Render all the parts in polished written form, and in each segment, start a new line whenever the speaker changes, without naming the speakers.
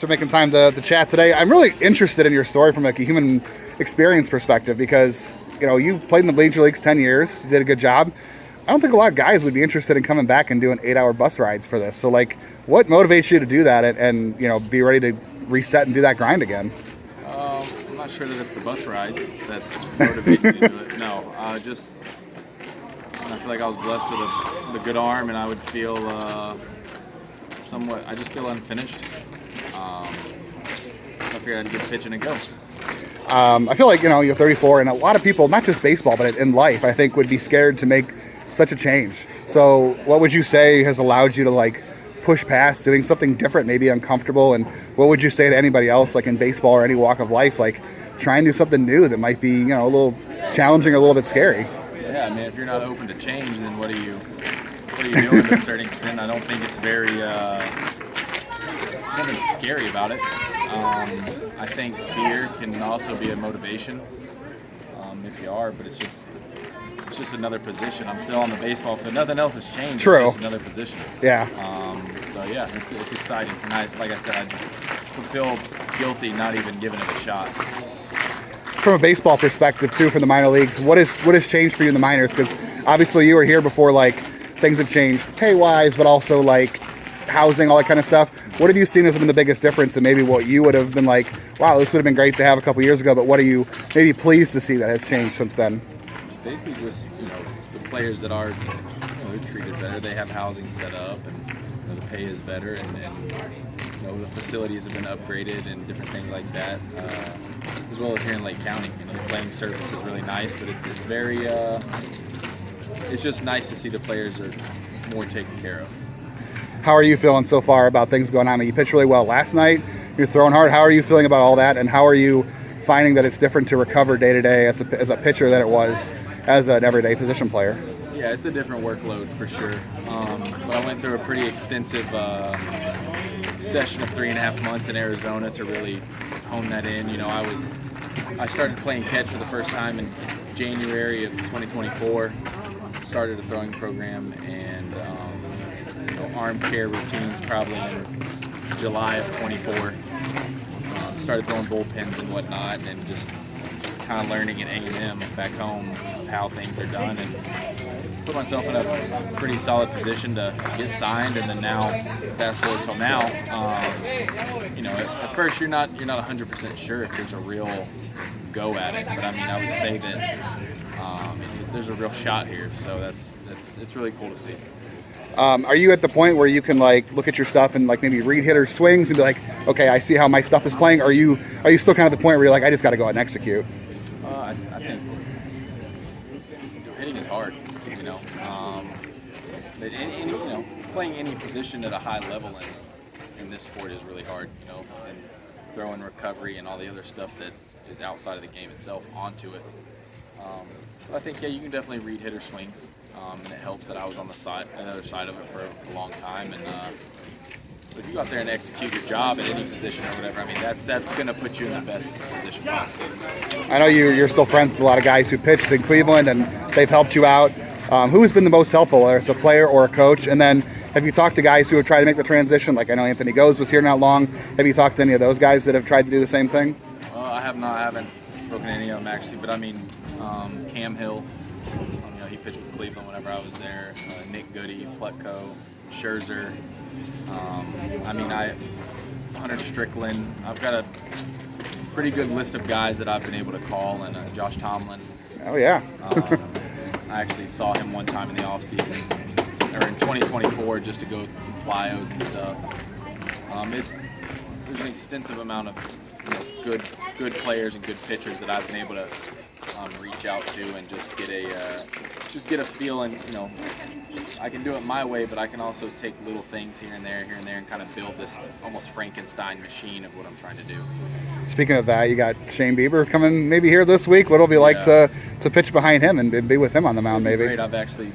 For making time to chat today. I'm really interested in your story from like a human experience perspective because you played in the major leagues 10 years, you did a good job. I don't think a lot of guys would be interested in coming back and doing 8-hour bus rides for this. So like, what motivates you to do that and be ready to reset and do that grind again?
I'm not sure that it's the bus rides that's motivating me to do it. No, I feel like I was blessed with a good arm, and I would feel somewhat. I just feel unfinished. I figured I'd get pitching and go.
I feel like you're 34, and a lot of people, not just baseball but in life, I think would be scared to make such a change. So, what would you say has allowed you to like push past doing something different, maybe uncomfortable? And what would you say to anybody else, like in baseball or any walk of life, like try and do something new that might be a little challenging or a little bit scary?
Yeah, I mean, if you're not open to change, then what are you doing to a certain extent? I don't think it's very nothing scary about it. I think fear can also be a motivation if you are, but it's just another position. I'm still on the baseball field. Nothing else has changed.
True.
It's just another position.
Yeah.
So yeah, it's exciting, and like I said, I would feel guilty not even giving it a shot.
From a baseball perspective too, from the minor leagues, what has changed for you in the minors? Because obviously you were here before like things have changed pay wise, but also like housing, all that kind of stuff. What have you seen as been the biggest difference, and maybe what you would have been like, wow, this would have been great to have a couple years ago, but what are you maybe pleased to see that has changed since then?
Basically just the players that are they're treated better, they have housing set up, and the pay is better, and the facilities have been upgraded and different things like that, as well as here in Lake County. The playing service is really nice, but it's very it's just nice to see the players are more taken care of.
How are you feeling so far about things going on? I mean, you pitched really well last night. You're throwing hard. How are you feeling about all that? And how are you finding that it's different to recover day to day as a pitcher than it was as an everyday position player?
Yeah, it's a different workload for sure. But I went through a pretty extensive session of 3.5 months in Arizona to really hone that in. I started playing catch for the first time in January of 2024. Started a throwing program, and arm care routines probably in July of 24. Started throwing bullpens and whatnot, and just kind of learning at A&M back home how things are done, and put myself in a pretty solid position to get signed. And then now, fast forward till now, at first you're not 100% sure if there's a real go at it, but I would say that there's a real shot here, so it's really cool to see.
Are you at the point where you can like look at your stuff and like maybe read hitters' swings and be like, okay, I see how my stuff is playing? Or are you still kind of at the point where you're like, I just got to go out and execute?
I think hitting is hard. Playing any position at a high level in this sport is really hard. And throwing recovery and all the other stuff that is outside of the game itself onto it. I think you can definitely read hitter swings. And it helps that I was on the other side of it for a long time. And if you go out there and execute your job at any position or whatever, that's going to put you in the best position possible.
I know you're still friends with a lot of guys who pitched in Cleveland, and they've helped you out. Who's been the most helpful, whether it's a player or a coach? And then have you talked to guys who have tried to make the transition? Like I know Anthony Goes was here not long. Have you talked to any of those guys that have tried to do the same thing?
I have not. I haven't spoken to any of them actually, but Cam Hill. He pitched with Cleveland whenever I was there. Nick Goody, Plutko, Scherzer. Hunter Strickland. I've got a pretty good list of guys that I've been able to call, and Josh Tomlin.
Oh yeah.
I actually saw him one time in the off season, or in 2024, just to go with some plyos and stuff. There's an extensive amount of good players and good pitchers that I've been able to reach out to and just get a feel. And I can do it my way, but I can also take little things here and there and kind of build this almost Frankenstein machine of what I'm trying to do.
Speaking of that, you got Shane Bieber coming maybe here this week. What'll it be like to pitch behind him and be with him on the mound? Maybe
great. I've actually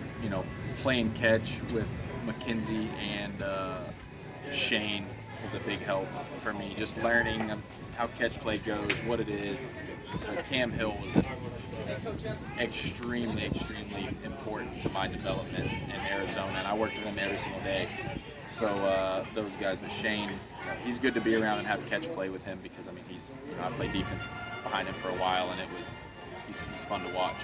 playing catch with McKenzie and Shane was a big help for me, just learning how catch play goes, what it is. Cam Hill was extremely important to my development in Arizona, and I worked with him every single day. So those guys, but Shane, he's good to be around and have catch play with him because I mean I played defense behind him for a while and he's fun to watch.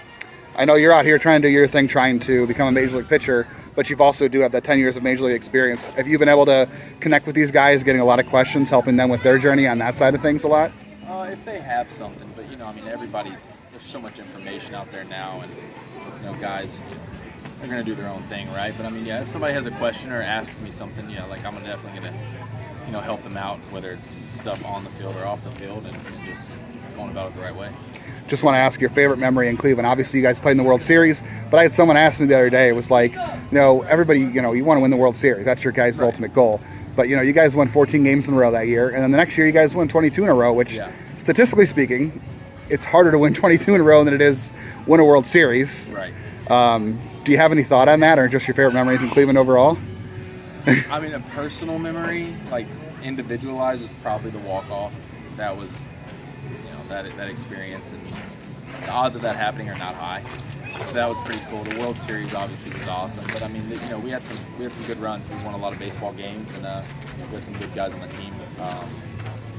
I know you're out here trying to do your thing, trying to become a major league pitcher, but you've also do have that 10 years of major league experience. Have you been able to connect with these guys, getting a lot of questions, helping them with their journey on that side of things a lot?
If they have something, but I mean there's so much information out there now, and guys, they're gonna do their own thing, right? But I mean, if somebody has a question or asks me something, like I'm definitely gonna help them out, whether it's stuff on the field or off the field, and just going about it the right way.
Just want to ask your favorite memory in Cleveland. Obviously, you guys played in the World Series, but I had someone ask me the other day. It was like, everybody, you want to win the World Series. That's your guys' ultimate goal. But you guys won 14 games in a row that year, and then the next year you guys won 22 in a row, which, statistically speaking, it's harder to win 22 in a row than it is win a World Series.
Right.
Do you have any thought on that, or just your favorite memories in Cleveland overall?
I mean, a personal memory, like individualized, is probably the walk-off. That was, that experience, and the odds of that happening are not high. So that was pretty cool. The World Series obviously was awesome, but I mean, we had some good runs. We won a lot of baseball games, and we had some good guys on the team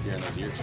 during those years.